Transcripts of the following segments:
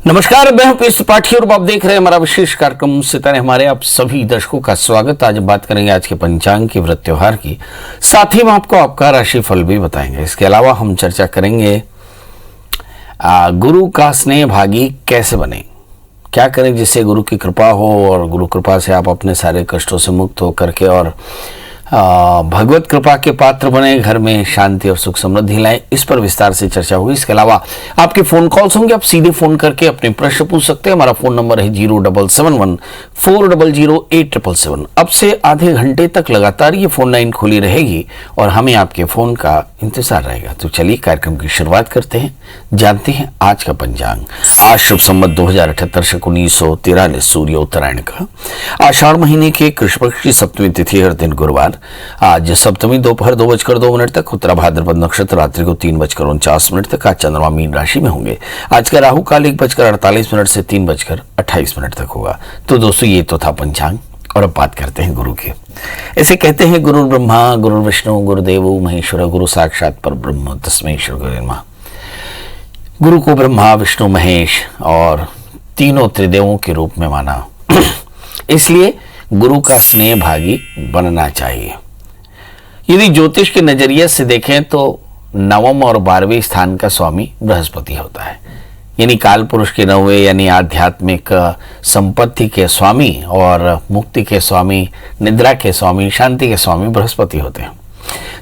नमस्कार, मैं हूं पीयूष त्रिपाठी और आप देख रहे हैं हमारा विशेष कार्यक्रम सितारे हमारे। आप सभी दर्शकों का स्वागत। आज बात करेंगे आज के पंचांग की, व्रत त्योहार की, साथ ही हम आपको आपका राशिफल भी बताएंगे। इसके अलावा हम चर्चा करेंगे गुरु का स्नेह भागी कैसे बने, क्या करें जिससे गुरु की कृपा हो और गुरु कृपा से आप अपने सारे कष्टों से मुक्त हो करके और भगवत कृपा के पात्र बने, घर में शांति और सुख समृद्धि लाएं। इस पर विस्तार से चर्चा होगी। इसके अलावा आपके फोन कॉल्स होंगे, आप सीधे फोन करके अपने प्रश्न पूछ सकते हैं। हमारा फोन नंबर है 0771400877। अब से आधे घंटे तक लगातार ये फोन लाइन खुली रहेगी और हमें आपके फोन का इंतजार रहेगा। तो चलिए कार्यक्रम की शुरुआत करते हैं, जानते हैं आज का पंचांग। आज शुभ संवत 2078 शक 1943 सूर्य उत्तरायण का आषाढ़ महीने के कृष्ण पक्ष की सप्तमी तिथि हर दिन गुरुवार। आज सप्तमी दोपहर 2:02 तक, उत्तरा भाद्रपद नक्षत्र रात्रि को 3:49 तक। आज चंद्रमा मीन राशि में होंगे। आज का राहु काल 1:48 से 3:28 तक होगा। तो दोस्तों ये तो था पंचांग और अब बात करते हैं गुरु की। ऐसे कहते हैं गुरु ब्रह्मा गुरु विष्णु गुरुदेवो महेश्वर, गुरु साक्षात पर ब्रह्म तस्मै श्री गुरुवे नमः। गुरु को ब्रह्मा विष्णु महेश और तीनों त्रिदेवों के रूप में माना, इसलिए गुरु का स्नेह भागी बनना चाहिए। यदि ज्योतिष के नजरिए से देखें तो नवम और 12वें स्थान का स्वामी बृहस्पति होता है, यानी काल पुरुष के 9वें यानी आध्यात्मिक संपत्ति के स्वामी और मुक्ति के स्वामी, निद्रा के स्वामी, शांति के स्वामी बृहस्पति होते हैं।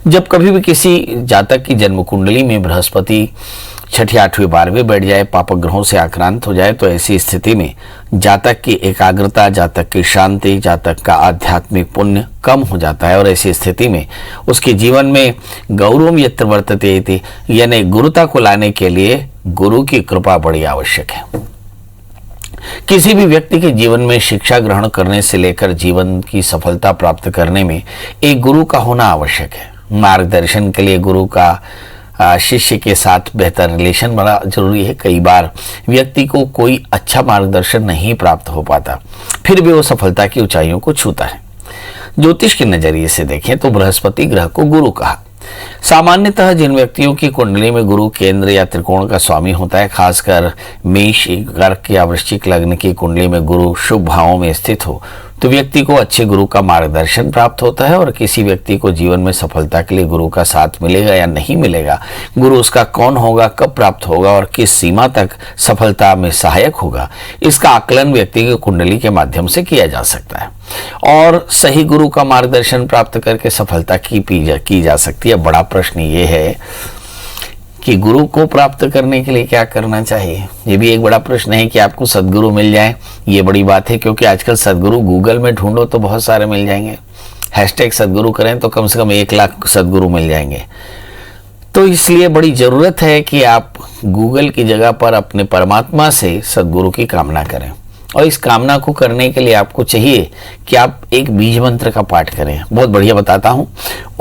जब कभी भी किसी जातक की जन्म कुंडली में बृहस्पति 6ठे 8वें 12वें बैठ जाए, पापक ग्रहों से आक्रांत हो जाए, तो ऐसी स्थिति में जातक की एकाग्रता, जातक की शांति, जातक का आध्यात्मिक पुण्य कम हो जाता है और ऐसी स्थिति में उसके जीवन में गौरवम यत्र वर्तते इति, यानी गुरुता को लाने के लिए गुरु की कृपा बड़ी आवश्यक है। किसी भी व्यक्ति के जीवन में शिक्षा ग्रहण करने से लेकर जीवन की सफलता प्राप्त करने में एक गुरु का होना आवश्यक है। मार्गदर्शन के लिए गुरु का शिष्य के साथ बेहतर रिलेशन बड़ा जरूरी है। कई बार व्यक्ति को कोई अच्छा मार्गदर्शन नहीं प्राप्त हो पाता, फिर भी वो सफलता की ऊंचाइयों को छूता है। ज्योतिष के नजरिए से देखें तो बृहस्पति ग्रह को गुरु कहा। सामान्यतः जिन व्यक्तियों की कुंडली में गुरु केंद्र या त्रिकोण का स्वामी होता है, खासकर मेष, कर्क या वृश्चिक लग्न की कुंडली में गुरु शुभ भावों में स्थित हो, तो व्यक्ति को अच्छे गुरु का मार्गदर्शन प्राप्त होता है। और किसी व्यक्ति को जीवन में सफलता के लिए गुरु का साथ मिलेगा या नहीं मिलेगा, गुरु उसका कौन होगा, कब प्राप्त होगा और किस सीमा तक सफलता में सहायक होगा, इसका आकलन व्यक्ति की कुंडली के माध्यम से किया जा सकता है। और सही गुरु का मार्गदर्शन प्राप्त करके सफलता की जा सकती है। बड़ा प्रश्न ये है कि गुरु को प्राप्त करने के लिए क्या करना चाहिए। ये भी एक बड़ा प्रश्न है कि आपको सद्गुरु मिल जाए, ये बड़ी बात है, क्योंकि आजकल सद्गुरु गूगल में ढूंढो तो बहुत सारे मिल जाएंगे। हैशटैग सद्गुरु करें तो कम से कम 1 लाख सद्गुरु मिल जाएंगे। तो इसलिए बड़ी जरूरत है कि आप गूगल की जगह पर अपने परमात्मा से सद्गुरु की कामना करें। और इस कामना को करने के लिए आपको चाहिए कि आप एक बीज मंत्र का पाठ करें। बहुत बढ़िया बताता हूं।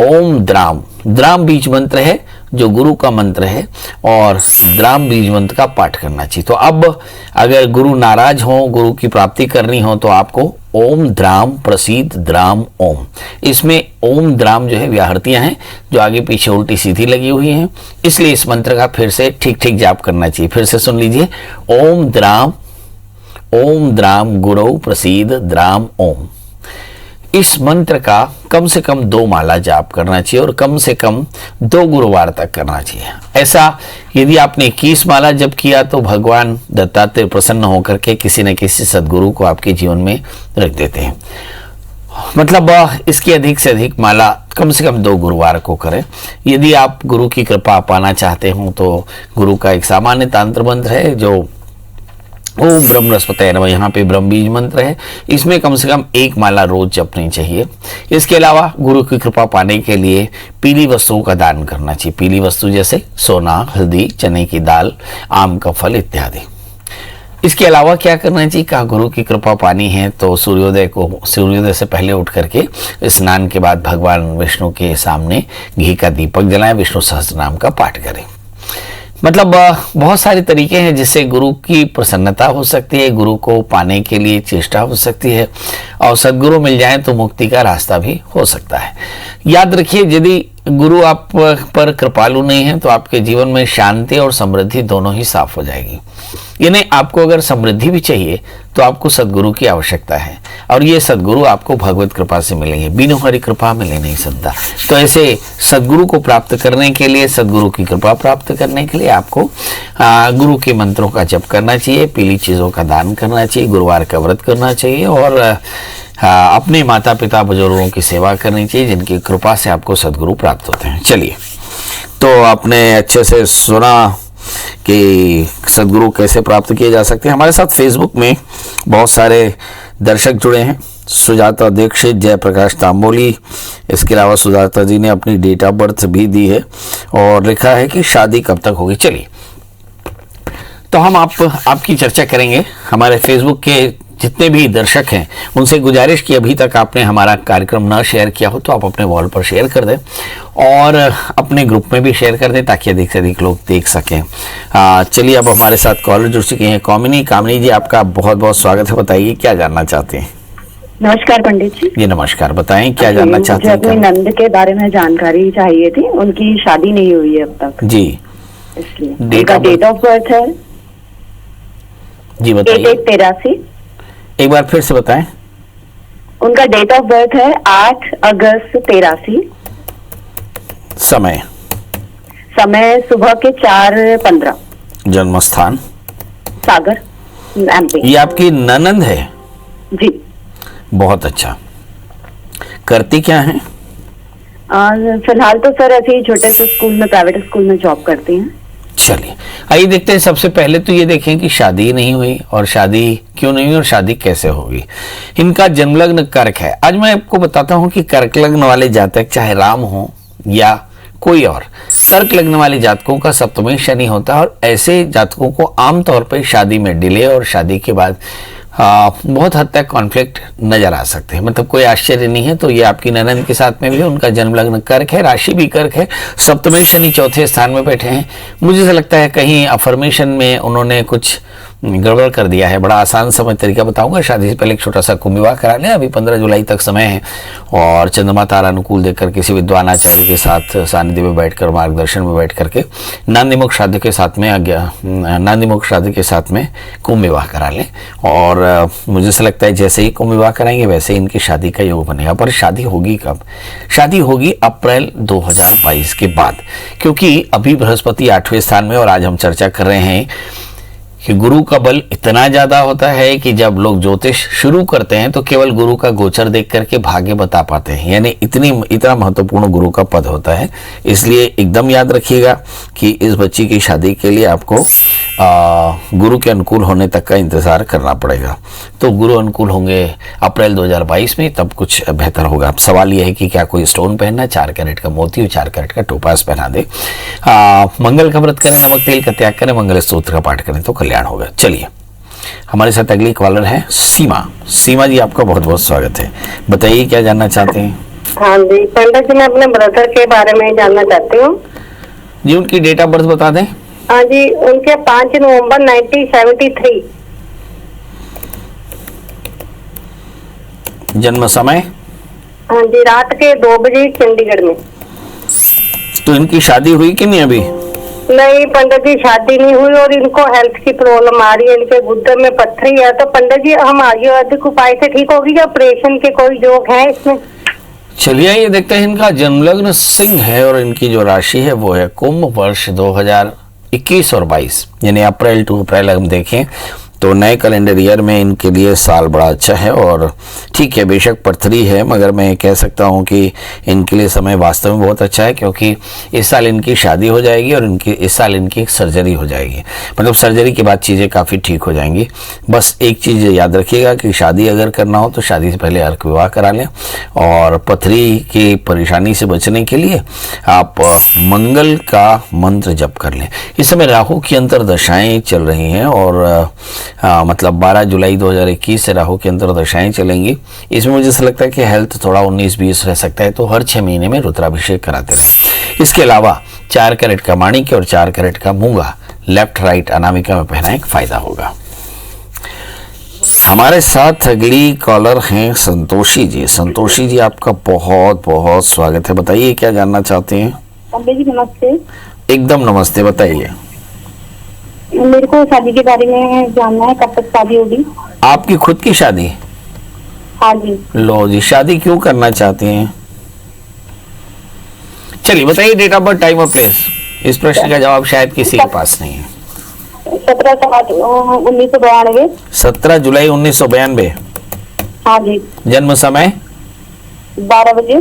ओम द्राम, द्राम बीज मंत्र है जो गुरु का मंत्र है और द्राम बीज मंत्र का पाठ करना चाहिए। तो अब अगर गुरु नाराज हो, गुरु की प्राप्ति करनी हो, तो आपको ओम द्राम प्रसीद द्राम ओम, इसमें ओम द्राम जो है व्याहृतियां हैं जो आगे पीछे उल्टी सीधी लगी हुई हैं, इसलिए इस मंत्र का फिर से ठीक ठीक जाप करना चाहिए। फिर से सुन लीजिए, ओम द्राम गुरु प्रसीद द्राम ओम। इस मंत्र का कम से कम 2 माला जाप करना चाहिए और कम से कम 2 गुरुवार तक करना चाहिए। ऐसा यदि आपने 21 माला जप किया तो भगवान दत्तात्रेय प्रसन्न होकर के किसी न किसी सद्गुरु को आपके जीवन में रख देते हैं। मतलब इसकी अधिक से अधिक माला कम से कम 2 गुरुवार को करें। यदि आप गुरु की कृपा पाना चाहते हो तो गुरु का एक सामान्य तांत्र मंत्र है जो ओम ब्रह्मस्पतये नमः, यहाँ पे ब्रह्म बीज मंत्र है, इसमें कम से कम 1 माला रोज जपनी चाहिए। इसके अलावा गुरु की कृपा पाने के लिए पीली वस्तुओं का दान करना चाहिए। पीली वस्तु जैसे सोना, हल्दी, चने की दाल, आम का फल इत्यादि। इसके अलावा क्या करना चाहिए, कहा गुरु की कृपा पानी है तो सूर्योदय से पहले उठ करके स्नान के बाद भगवान विष्णु के सामने घी का दीपक जलाएं, विष्णु सहस्त्रनाम का पाठ करें। मतलब बहुत सारे तरीके हैं जिससे गुरु की प्रसन्नता हो सकती है, गुरु को पाने के लिए चेष्टा हो सकती है। और सद्गुरु मिल जाए तो मुक्ति का रास्ता भी हो सकता है। याद रखिए, यदि गुरु आप पर कृपालु नहीं है तो आपके जीवन में शांति और समृद्धि दोनों ही साफ हो जाएगी। यानी आपको अगर समृद्धि भी चाहिए तो आपको सद्गुरु की आवश्यकता है, और ये सद्गुरु आपको भगवत कृपा से मिलेंगे, बिनु हरि कृपा मिले नहीं सकता। तो ऐसे सद्गुरु को प्राप्त करने के लिए, सद्गुरु की कृपा प्राप्त करने के लिए आपको गुरु के मंत्रों का जप करना चाहिए, पीली चीज़ों का दान करना चाहिए, गुरुवार का व्रत करना चाहिए, और अपने माता पिता बुजुर्गों की सेवा करनी चाहिए, जिनकी कृपा से आपको सद्गुरु प्राप्त होते हैं। चलिए, तो आपने अच्छे से सुना कि सद्गुरु कैसे प्राप्त किए जा सकते हैं। हमारे साथ फेसबुक में बहुत सारे दर्शक जुड़े हैं। सुजाता दीक्षित, जयप्रकाश तांबोली, इसके अलावा सुजाता जी ने अपनी डेट ऑफ बर्थ भी दी है और लिखा है कि शादी कब तक होगी। चलिए, तो हम आपकी चर्चा करेंगे। हमारे फेसबुक के जितने भी दर्शक हैं उनसे गुजारिश कि अभी तक आपने हमारा कार्यक्रम ना शेयर किया हो तो आप अपने वॉल पर शेयर कर दें और अपने ग्रुप में भी शेयर कर दें, ताकि अधिक से अधिक लोग देख सकें। चलिए, अब हमारे साथ कॉलर जुड़ चुके हैं। कामिनी जी, आपका बहुत बहुत स्वागत है। बताइए क्या जानना चाहते हैं। नमस्कार पंडित जी। जी नमस्कार, बताएं क्या जानना चाहते हैं। मुझे अपनी नंद के बारे में जानकारी चाहिए थी, उनकी शादी नहीं हुई है अब तक जी, इसलिए डेट ऑफ बर्थ है जी बताइए। 8/83। एक बार फिर से बताएं। उनका डेट ऑफ बर्थ है 8 अगस्त 83। समय सुबह के 4:15। जन्म स्थान सागर, एमपी। ये आपकी ननंद है जी। बहुत अच्छा। करती क्या है? फिलहाल तो सर ऐसे ही छोटे से स्कूल में, प्राइवेट स्कूल में जॉब करती हैं। चलिए, आइए देखते हैं। सबसे पहले तो ये देखें कि शादी नहीं हुई, और शादी क्यों नहीं हुई और शादी कैसे होगी। इनका जन्मलग्न कर्क है। आज मैं आपको बताता हूं कि कर्क लग्न वाले जातक, चाहे राम हो या कोई और, कर्क लग्न वाले जातकों का सप्तमी शनि होता है, और ऐसे जातकों को आमतौर पर शादी में डिले और शादी के बाद बहुत हद तक कॉन्फ्लिक्ट नजर आ सकते हैं। मतलब कोई आश्चर्य नहीं है। तो ये आपकी ननंद के साथ में भी उनका जन्म लग्न कर्क है, राशि भी कर्क है, सप्तमी शनि चौथे स्थान में बैठे हैं। मुझे ऐसा लगता है कहीं अफर्मेशन में उन्होंने कुछ गड़बड़ कर दिया है। बड़ा आसान समय तरीका बताऊंगा। शादी से पहले एक छोटा सा कुंभ विवाह करा लें। अभी 15 जुलाई तक समय है, और चंद्रमा तारा अनुकूल देखकर किसी विद्वान आचार्य के साथ सानिध्य में बैठकर, मार्गदर्शन में बैठ करके नांदीमुख श्राद्ध के साथ में कुंभ विवाह करा लें। और मुझे ऐसा लगता है जैसे ही कुंभ विवाह कराएंगे वैसे ही इनकी शादी का योग बनेगा। पर शादी होगी कब? शादी होगी अप्रैल 2022 के बाद, क्योंकि अभी बृहस्पति 8वें स्थान में, और आज हम चर्चा कर रहे हैं कि गुरु का बल इतना ज्यादा होता है कि जब लोग ज्योतिष शुरू करते हैं तो केवल गुरु का गोचर देख करके भाग्य बता पाते हैं। यानी इतना महत्वपूर्ण गुरु का पद होता है। इसलिए एकदम याद रखिएगा कि इस बच्ची की शादी के लिए आपको गुरु के अनुकूल होने तक का इंतजार करना पड़ेगा। तो गुरु अनुकूल होंगे अप्रैल 2022 में, तब कुछ बेहतर होगा। अब सवाल यह है कि क्या कोई स्टोन पहनना, 4 कैरेट का मोती और 4 कैरेट का टोपास पहना दे, मंगल का व्रत करें, नमक तेल का त्याग करें, मंगल स्तोत्र का पाठ करें तो कल्याण होगा। चलिए, हमारे साथ अगली कॉलर है सीमा जी, आपका बहुत बहुत स्वागत है। बताइए क्या जानना चाहते हैं। हाँ जी पंडित जी, मैं अपने ब्रदर के बारे में जानना चाहती हूँ जी। उनकी डेट ऑफ बर्थ बता दें। हाँ जी, उनके 5 नवंबर 1973। जन्म समय? हाँ जी, रात के 2 बजे चंडीगढ़ में। तो इनकी शादी हुई कि नहीं अभी? नहीं पंडित जी, शादी नहीं हुई, और इनको हेल्थ की प्रॉब्लम आ रही है। इनके गुर्दे में पत्थरी है। तो पंडित जी, हम आयुर्वेदिक उपाय से ठीक होगी या ऑपरेशन के कोई योग है इसमें? चलिए, ये देखते हैं। इनका जन्मलग्न सिंह है और इनकी जो राशि है वो है कुंभ। वर्ष 2021 और 22, यानी अप्रैल टू अप्रैल हम देखें तो नए कैलेंडर ईयर में इनके लिए साल बड़ा अच्छा है। और ठीक है, बेशक पथरी है, मगर मैं कह सकता हूं कि इनके लिए समय वास्तव में बहुत अच्छा है, क्योंकि इस साल इनकी शादी हो जाएगी और इस साल इनकी एक सर्जरी हो जाएगी। मतलब सर्जरी के बाद चीज़ें काफ़ी ठीक हो जाएंगी। बस एक चीज़ याद रखिएगा कि शादी अगर करना हो तो शादी से पहले अर्क विवाह करा लें, और पथरी की परेशानी से बचने के लिए आप मंगल का मंत्र जप कर लें। इस समय राहु की अंतर्दशाएँ चल रही हैं, और मतलब 12 जुलाई 2021 से राहु की अंतर्दशाएं चलेंगी। इसमें मुझे ऐसा लगता है कि हेल्थ थोड़ा 19-20 रह सकता है, तो हर 6 महीने में रुद्राभिषेक कराते रहें। इसके अलावा 4 कैरेट का माणिक्य और 4 कैरेट का मूंगा लेफ्ट राइट अनामिका में पहना एक फायदा होगा। हमारे साथ अगली कॉलर हैं संतोषी जी। संतोषी जी, आपका बहुत बहुत स्वागत है। बताइए क्या जानना चाहते हैं? पंडित जी नमस्ते। एकदम नमस्ते, बताइए। मेरे को शादी के बारे में जानना है, कब तक शादी होगी? आपकी खुद की शादी? हाँ जी। लो जी, शादी क्यों करना चाहती हैं? चलिए बताइए, डेट ऑफ बर्थ, टाइम और प्लेस। इस प्रश्न का जवाब शायद किसी के पास नहीं है। 17/7/1992। 17 जुलाई 1992। हाँ जी। जन्म समय? 12 बजे।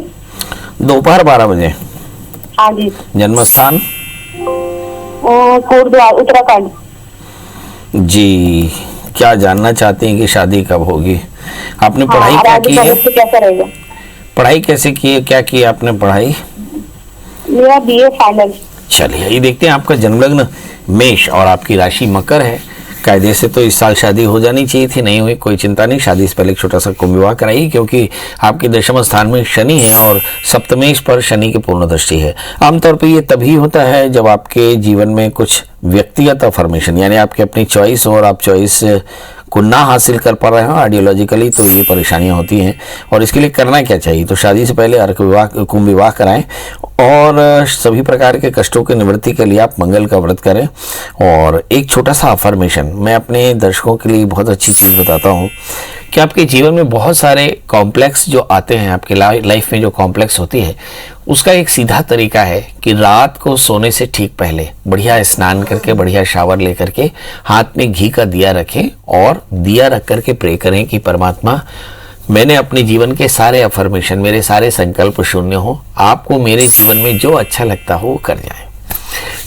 दोपहर 12 बजे। हाँ जी। जन्म स्थान? कोटद्वार, उत्तराखंड। जी, क्या जानना चाहते हैं कि शादी कब होगी? आपने पढ़ाई क्या की है? कैसा रहेगा? पढ़ाई कैसे की है, क्या की है आपने पढ़ाई? मेरा BA फाइनल। चलिए, ये देखते हैं। आपका जन्म लग्न मेष और आपकी राशि मकर है। कायदे से तो इस साल शादी हो जानी चाहिए थी, नहीं हुई, कोई चिंता नहीं। शादी से पहले एक छोटा सा कुंभ विवाह कराइए, क्योंकि आपके दशम स्थान में शनि है और सप्तमेश पर शनि की पूर्ण दृष्टि है। आमतौर पर ये तभी होता है जब आपके जीवन में कुछ व्यक्तिगत अफर्मेशन, यानी आपके अपनी चॉइस और आप चॉइस को ना हासिल कर पा रहे हो आइडियोलॉजिकली, तो ये परेशानियां होती हैं। और इसके लिए करना क्या चाहिए? तो शादी से पहले अर्क विवाह, कुंभ विवाह कराएं और सभी प्रकार के कष्टों की निवृत्ति के लिए आप मंगल का व्रत करें। और एक छोटा सा अफर्मेशन मैं अपने दर्शकों के लिए बहुत अच्छी चीज़ बताता हूँ कि आपके जीवन में बहुत सारे कॉम्प्लेक्स जो आते हैं, आपके लाइफ में जो कॉम्प्लेक्स होती है, उसका एक सीधा तरीका है कि रात को सोने से ठीक पहले बढ़िया स्नान करके, बढ़िया शावर लेकर के हाथ में घी का दिया रखें और दिया रख करके प्रे करें कि परमात्मा, मैंने अपने जीवन के सारे अफर्मेशन, मेरे सारे संकल्प शून्य हो, आपको मेरे जीवन में जो अच्छा लगता हो वो कर जाए।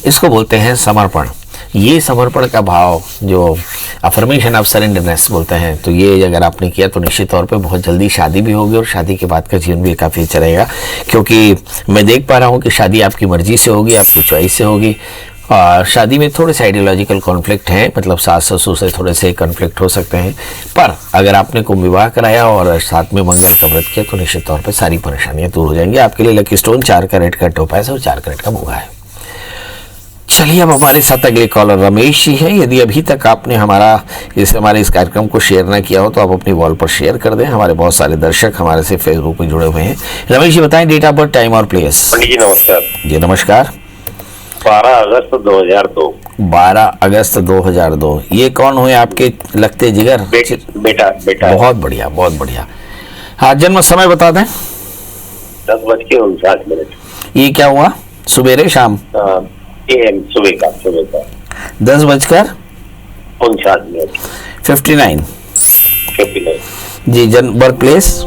इसको बोलते हैं समर्पण। ये समर्पण का भाव, जो अफर्मेशन ऑफ सरेंडरनेस बोलते हैं, तो ये अगर आपने किया तो निश्चित तौर पे बहुत जल्दी शादी भी होगी और शादी के बाद का जीवन भी काफ़ी अच्छा रहेगा। क्योंकि मैं देख पा रहा हूँ कि शादी आपकी मर्जी से होगी, आपकी चॉइस से होगी। और शादी में थोड़े से आइडियोलॉजिकल कॉन्फ्लिक्ट हैं, मतलब सास ससुर से थोड़े से कॉन्फ्लिक्ट हो सकते हैं, पर अगर आपने कुंभ विवाह कराया और साथ में मंगल का व्रत किया तो निश्चित तौर पर सारी परेशानियां दूर हो जाएंगी। आपके लिए लकी स्टोन 4 कैरेट का टोपाज और 4 कैरेट का मूंगा है। चलिए, अब हमारे साथ अगले कॉलर रमेश जी है। यदि अभी तक आपने हमारे इस कार्यक्रम को शेयर ना किया हो तो आप अपनी वॉल पर शेयर कर दें। हमारे बहुत सारे दर्शक हमारे से फेसबुक में जुड़े हुए हैं। रमेश जी, बताएं डेट ऑफ बर्थ, टाइम और प्लेस। पंडित जी नमस्कार। जी नमस्कार। 12 अगस्त 2002। 12 अगस्त 2002। ये कौन हुए आपके लगते जिगर? बेटा। बहुत बढ़िया, बहुत बढ़िया। हाँ, जन्म समय बता दें। 10:59। ये क्या हुआ? सुबेरे, शाम? AM, सुबह का 10:59। 59। जी, जन्म बर्थ प्लेस?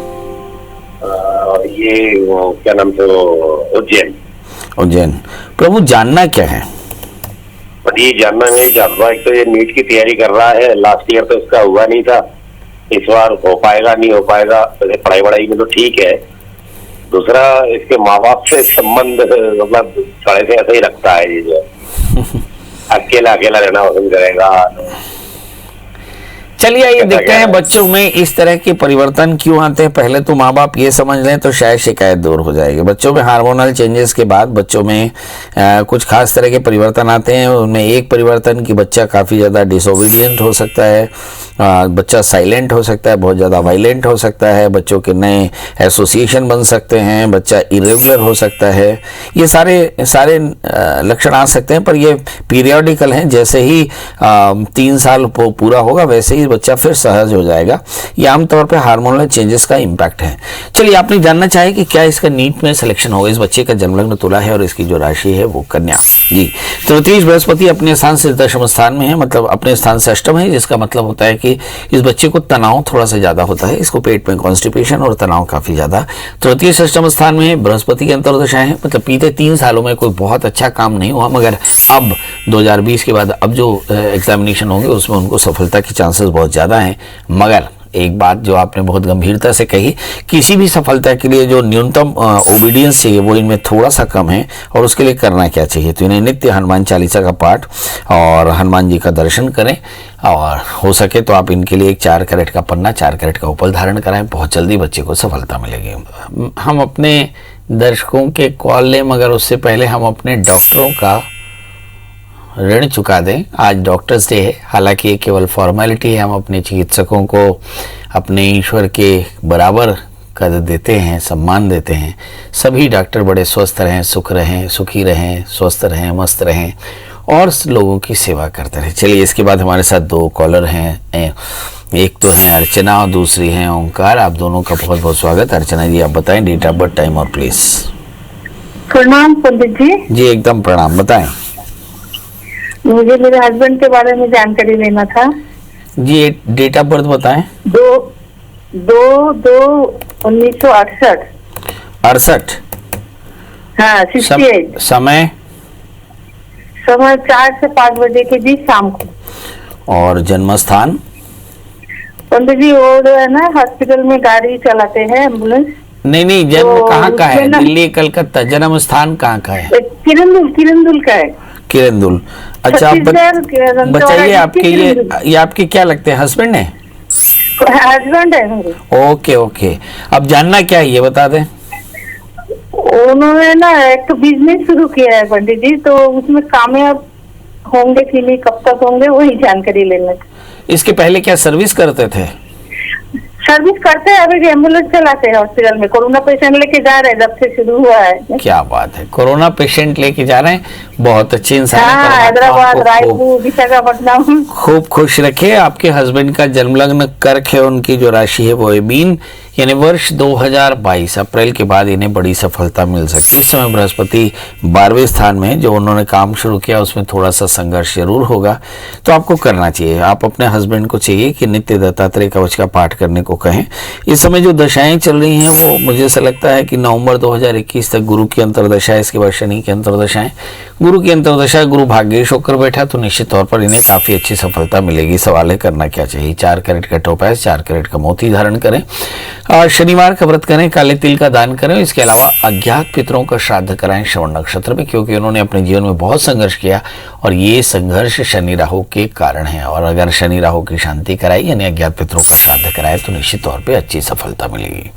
ये क्या नाम था? उज्जैन। उज्जैन। प्रभु, जानना क्या है? पर ये जानना नहीं चाहता। एक तो ये नीट की तैयारी कर रहा है, लास्ट ईयर तो इसका हुआ नहीं था, इस बार हो पाएगा नहीं हो पाएगा। तो पढ़ाई वढ़ाई में तो ठीक है। दूसरा, इसके माँ बाप से संबंध, मतलब थोड़े से ऐसा ही रखता है। ये जो अकेला रहना पसंद करेगा। चलिए, ये देखते हैं बच्चों में इस तरह के परिवर्तन क्यों आते हैं। पहले तो माँ बाप ये समझ लें तो शायद शिकायत दूर हो जाएगी। बच्चों में हार्मोनल चेंजेस के बाद बच्चों में कुछ खास तरह के परिवर्तन आते हैं। उनमें एक परिवर्तन कि बच्चा काफ़ी ज़्यादा डिसोबीडियंट हो सकता है, बच्चा साइलेंट हो सकता है, बहुत ज़्यादा वायलेंट हो सकता है, बच्चों के नए एसोसिएशन बन सकते हैं, बच्चा इरेगुलर हो सकता है। ये सारे लक्षण आ सकते हैं, पर ये पीरियोडिकल हैं। जैसे ही 3 साल पूरा होगा वैसे ही बच्चा फिर सहज हो जाएगा। ये आमतौर पे हार्मोनल चेंजेस का इम्पैक्ट है। चलिए, आपने जानना चाहे कि क्या इसका नीट में सिलेक्शन होगा। इस बच्चे का जन्म लग्न तुला है और इसकी जो राशि है वो कन्या। जी, तृतीय बृहस्पति अपने स्थान से दशम स्थान में है, मतलब अपने स्थान से अष्टम है, जिसका मतलब होता है कि इस बच्चे को तनाव थोड़ा सा ज्यादा होता है। इसको पेट में कॉन्स्टिपेशन और तनाव काफी ज्यादा। तृतीय से अष्टम स्थान में बृहस्पति की अंतर्दशा है, मतलब बीते 3 सालों में कोई बहुत अच्छा काम नहीं हुआ, मगर अब 2020 के बाद अब जो एग्जामिनेशन होंगे उसमें उनको सफलता के चांसेस बहुत ज़्यादा हैं। मगर एक बात जो आपने बहुत गंभीरता से कही, किसी भी सफलता के लिए जो न्यूनतम ओबीडियंस चाहिए वो इनमें थोड़ा सा कम है। और उसके लिए करना क्या चाहिए? तो इन्हें नित्य हनुमान चालीसा का पाठ और हनुमान जी का दर्शन करें, और हो सके तो आप इनके लिए एक 4 कैरेट का पन्ना, 4 कैरेट का उपल धारण कराएं। बहुत जल्दी बच्चे को सफलता मिलेगी। हम अपने दर्शकों के कॉल लें, मगर उससे पहले हम अपने डॉक्टरों का ऋण चुका दें। आज डॉक्टर्स डे है, हालांकि ये केवल फॉर्मेलिटी है। हम अपने चिकित्सकों को अपने ईश्वर के बराबर कदर देते हैं, सम्मान देते हैं। सभी डॉक्टर बड़े स्वस्थ रहें, सुखी रहें, स्वस्थ रहें, मस्त रहें और लोगों की सेवा करते रहें। चलिए, इसके बाद हमारे साथ 2 कॉलर हैं। एक तो हैं अर्चना और दूसरी हैं ओंकार। आप दोनों का बहुत बहुत स्वागत। अर्चना जी, आप बताएं डेट ऑफ बर्थ, टाइम और प्लेस। प्रणाम पंडित जी। जी एकदम प्रणाम, बताएं। मुझे मेरे हस्बैंड के बारे में जानकारी लेना था। जी डेट ऑफ बर्थ बताएं। 2/2/1968। 68। हाँ, 68। समय 4 से 5 बजे के बीच शाम को। और जन्म स्थान? पंडित जी, वो जो है ना हॉस्पिटल में गाड़ी चलाते हैं, एम्बुलेंस। नहीं, जन्म तो कहाँ का है? उसमें ना- दिल्ली, कलकत्ता। जन्म स्थान कहाँ का है? किरंदुल का है। किरंदुल। अच्छा, आप छत्तीसगढ़, बताइए, आपके किरंदुल। ये आपके क्या लगते हैं, हस्बैंड है? हस्बैंड है मेरे। ओके। अब जानना क्या है ये बता दें। उन्होंने ना एक बिजनेस शुरू किया है पंडित जी, तो उसमें कामयाब होंगे कि नहीं, कब तक होंगे, वही जानकारी लेना। इसके पहले क्या सर्विस करते थे? सर्विस करते हैं, अभी एम्बुलेंस चलाते हैं हॉस्पिटल में। कोरोना पेशेंट लेके जा रहे हैं जब से शुरू हुआ है। क्या बात है, कोरोना पेशेंट लेके जा रहे हैं। बहुत अच्छे इंसान हैं। हाँ, परमात्मा हैदराबाद, आपको रायपुर, विशाखापट्टनम। खूब खुश रखे। आपके हस्बैंड का जन्मलग्न कर्क है, उनकी जो राशि है वो है मीन, यानी वर्ष 2022 अप्रैल के बाद इन्हें बड़ी सफलता मिल सकती है। इस समय बृहस्पति 12वें स्थान में, जो उन्होंने काम शुरू किया उसमें थोड़ा सा संघर्ष जरूर होगा, तो आपको करना चाहिए। आप अपने हस्बैंड को चाहिए कि नित्य दत्तात्रेय कवच का पाठ करने को कहें। इस समय जो दशाएं चल रही हैं वो मुझे ऐसा लगता है कि नवंबर 2021 तक गुरु की अंतर्दशा है, इसके बाद शनि की अंतर्दशा है। गुरु की अंतर्दशा, गुरु भाग्येश होकर बैठा, तो निश्चित तौर पर इन्हें काफी अच्छी सफलता मिलेगी। सवाल है करना क्या चाहिए। 4 कैरेट का टोपैज, 4 कैरेट का मोती धारण करें और शनिवार का व्रत करें, काले तिल का दान करें। इसके अलावा अज्ञात पितरों का श्राद्ध कराएं श्रवण नक्षत्र में, क्योंकि उन्होंने अपने जीवन में बहुत संघर्ष किया और ये संघर्ष शनि राहु के कारण है। और अगर शनि राहु की शांति कराई, यानी अज्ञात पितरों का श्राद्ध कराए, तो निश्चित तौर पर अच्छी सफलता मिलेगी।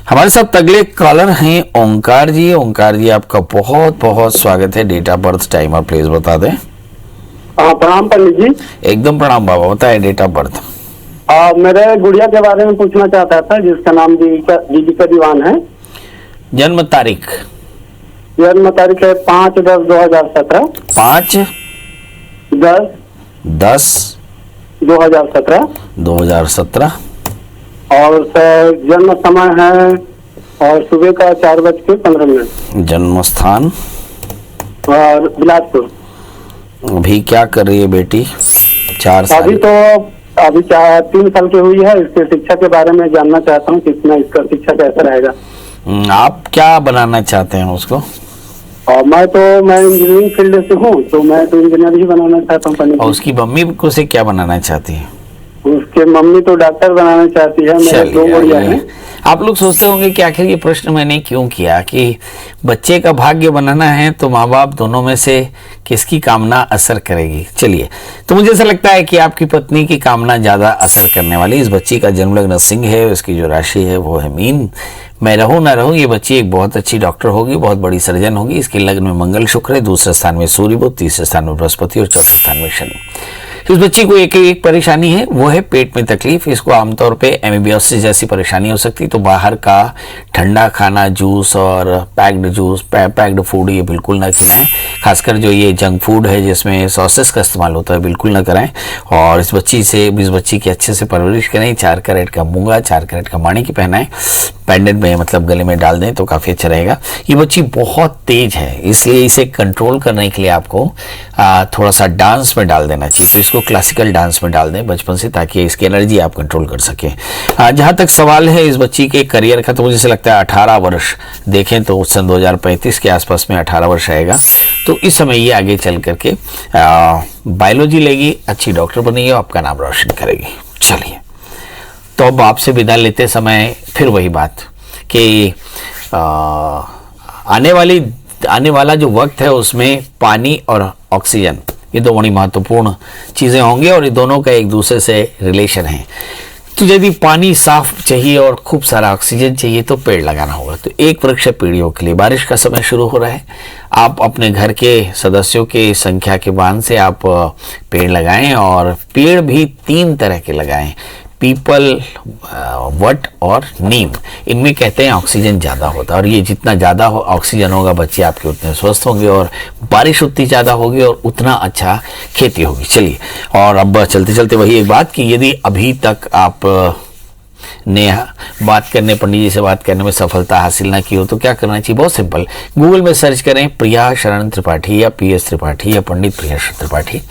हमारे साथ अगले कॉलर हैं ओंकार जी। ओंकार जी, आपका बहुत बहुत स्वागत है। डेट ऑफ बर्थ, टाइम और प्लेस बता दें। प्रणाम पंडित जी। एकदम प्रणाम बाबा, बताएं डेट ऑफ बर्थ। मेरे गुड़िया के बारे में पूछना चाहता था, जिसका नाम दीपिका दीवान है। जन्म तारीख? जन्म तारीख है 5/10/2017। 5/10/2017। 2017। और जन्म समय है और सुबह का 4:15। जन्म स्थान? और बिलासपुर। अभी क्या कर रही है बेटी? 4 साल। अभी 3 साल की हुई है। इसके शिक्षा के बारे में जानना चाहता हूँ, कितना इसका शिक्षा कैसा रहेगा। आप क्या बनाना चाहते हैं उसको? और मैं इंजीनियरिंग फील्ड से हूँ, तो मैं तो इंजीनियर ही बनाना चाहता हूँ पंडित और जी। उसकी मम्मी को से क्या बनाना चाहती है? उसके मम्मी तो डॉक्टर बनाना चाहती है। मेरे 2 गुड़िया हैं। आप लोग सोचते होंगे कि आखिर ये प्रश्न मैंने क्यों किया, कि बच्चे का भाग्य बनाना है तो माँ बाप दोनों में से किसकी कामना असर करेगी। चलिए, तो मुझे ऐसा लगता है कि आपकी पत्नी की कामना ज्यादा असर करने वाली। इस बच्ची का जन्मलग्न सिंह है, उसकी जो राशि है वो है मीन। मैं रहूं ना रहूं, ये बच्ची एक बहुत अच्छी डॉक्टर होगी, बहुत बड़ी सर्जन होगी। इसके लग्न में मंगल शुक्र है, दूसरे स्थान में सूर्य बुध, तीसरे स्थान में बृहस्पति और चौथे स्थान में शनि। इस बच्ची को एक परेशानी है, वो है पेट में तकलीफ। इसको आमतौर पे एमीबियोसिस जैसी परेशानी हो सकती है, तो बाहर का ठंडा खाना, जूस और पैक्ड फूड ये बिल्कुल ना खिलाएं। खासकर जो ये जंक फूड है जिसमें सॉसेस का इस्तेमाल होता है, बिल्कुल ना कराएं। और इस बच्ची की अच्छे से परवरिश करें। 4 कैरेट का मूंगा, 4 कैरेट का माणिक पहनाएं, पेंडेंट में मतलब गले में डाल दें तो काफी अच्छा रहेगा। ये बच्ची बहुत तेज है, इसलिए इसे कंट्रोल करने के लिए आपको थोड़ा सा डांस में डाल देना चाहिए। तो इसको क्लासिकल डांस में डाल दें बचपन से, ताकि इसकी एनर्जी आप कंट्रोल कर सकें। जहां तक सवाल है इस बच्ची के करियर का, तो मुझे ऐसा लगता है 18 वर्ष देखें तो सन 2035 के आसपास में 18 वर्ष आएगा। तो इस समय ये आगे चल करके बायोलॉजी लेगी, अच्छी डॉक्टर बनेगी और आपका नाम रोशन करेगी। चलिए, तो अब आपसे विदा लेते समय फिर वही बात कि आने वाला जो वक्त है उसमें पानी और ऑक्सीजन, ये 2 बड़ी महत्वपूर्ण चीज़ें होंगी और ये दोनों का एक दूसरे से रिलेशन है। तो यदि पानी साफ चाहिए और खूब सारा ऑक्सीजन चाहिए तो पेड़ लगाना होगा। तो एक वृक्ष पीढ़ियों के लिए। बारिश का समय शुरू हो रहा है, आप अपने घर के सदस्यों के संख्या के मान से आप पेड़ लगाएं, और पेड़ भी 3 तरह के लगाएं, पीपल, वट और नीम। इनमें कहते हैं ऑक्सीजन ज़्यादा होता है, और ये जितना ज़्यादा ऑक्सीजन होगा बच्चे आपके उतने स्वस्थ होंगे, और बारिश उतनी ज़्यादा होगी और उतना अच्छा खेती होगी। चलिए, और अब चलते चलते वही एक बात कि यदि अभी तक आप ने बात करने, पंडित जी से बात करने में सफलता हासिल ना की हो तो क्या करना चाहिए? बहुत सिंपल, गूगल में सर्च करें प्रिया शरण त्रिपाठी या PS त्रिपाठी या पंडित प्रिया त्रिपाठी।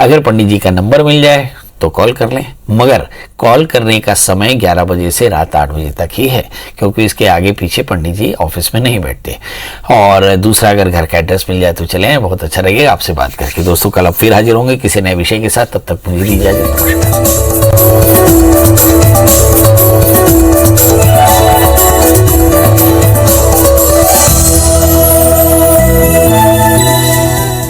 अगर पंडित जी का नंबर मिल जाए तो कॉल कर लें, मगर कॉल करने का समय 11 बजे से रात 8 बजे तक ही है, क्योंकि इसके आगे पीछे पंडित जी ऑफिस में नहीं बैठते। और दूसरा, अगर घर का एड्रेस मिल जाए तो चले, बहुत अच्छा लगेगा आपसे बात करके। दोस्तों, कल अब फिर हाजिर होंगे किसी नए विषय के साथ, तब तक मुझे इजाजत। नमस्कार।